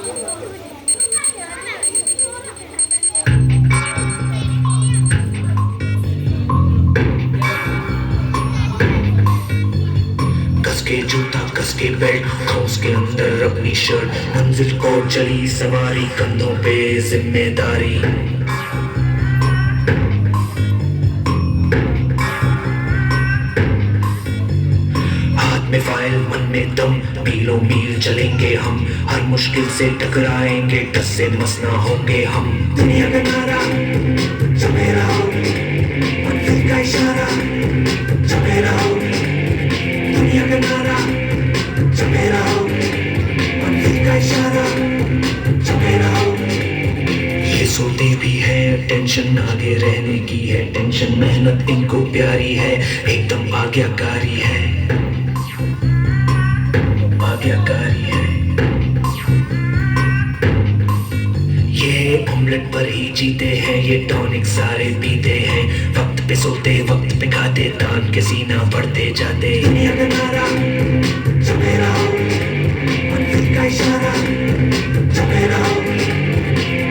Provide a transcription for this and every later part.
कस के जूता कस के बेल्ट ठोस के अंदर अपनी शर्ट मंजिल को चली सवारी कंधों पे जिम्मेदारी हाथ में फाइल मन में दम मीलों मील चलेंगे हम हर मुश्किल से टकराएंगे टस से मस ना होंगे हम दुनिया का नारा जो मेरा हो मंजिल का इशारा जो मेरा हो दुनिया का नारा जो मेरा हो मंजिल का इशारा जो मेरा हो ये सोते भी है टेंशन आगे रहने की है टेंशन मेहनत इनको प्यारी है एकदम आज्ञाकारी है आज्ञाकारी है ये ऑमलेट पर ही जीते हैं ये टॉनिक सारे पीते हैं वक्त पे सोते वक्त पे खाते तान के सीना बढ़ते जाते दुनिया का नारा जो मेरा हो मंजिल का इशारा जो मेरा हो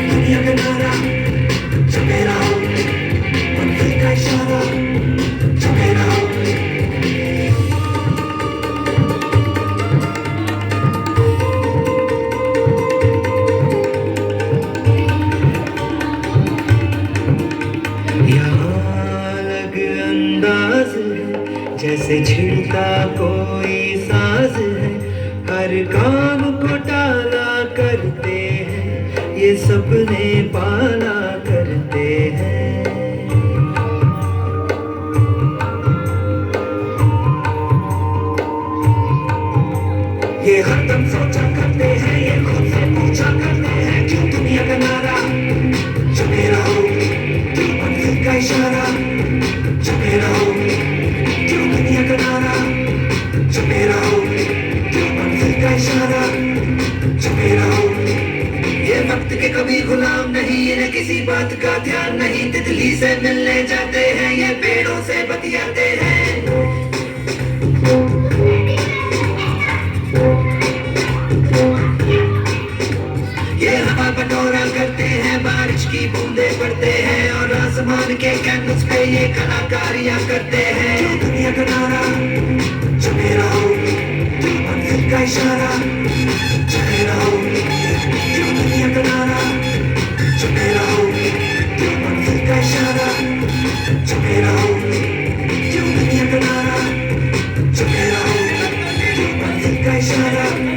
दुनिया का नारा जो मेरा हो मंजिल का इशारा जो मेरा हो जैसे छिड़ता कोई साज है हर काम को टाला करते हैं ये सपने पाला करते हैं ये हरदम सोचा करते हैं ये खुद से पूछा करते हैं क्यों दुनिया का नारा जो मेरा हो क्यों मंजिल का इशारा जो मेरा हो दुनिया का नारा जो मेरा हो क्यों मंजिल का इशारा जो मेरा हो ये वक्त के कभी गुलाम नहीं इन्हें किसी बात का ध्यान नहीं तितली से मिलने जाते हैं ये पेड़ों से बतियाते हैं ये हवा बटोरा करते हैं बारिश की बूंदे पड़ते हैं और आसमान के कैनवस पे ये कलाकारियां करते हैं जो दुनिया का नारा जो मेरा हो क्यों मंजिल का इशारा जो मेरा हो क्यों दुनिया का नारा जो मेरा हो क्यों मंजिल का इशारा जो मेरा हो क्यों दुनिया का नारा जो मेरा हो क्यों मंजिल का इशारा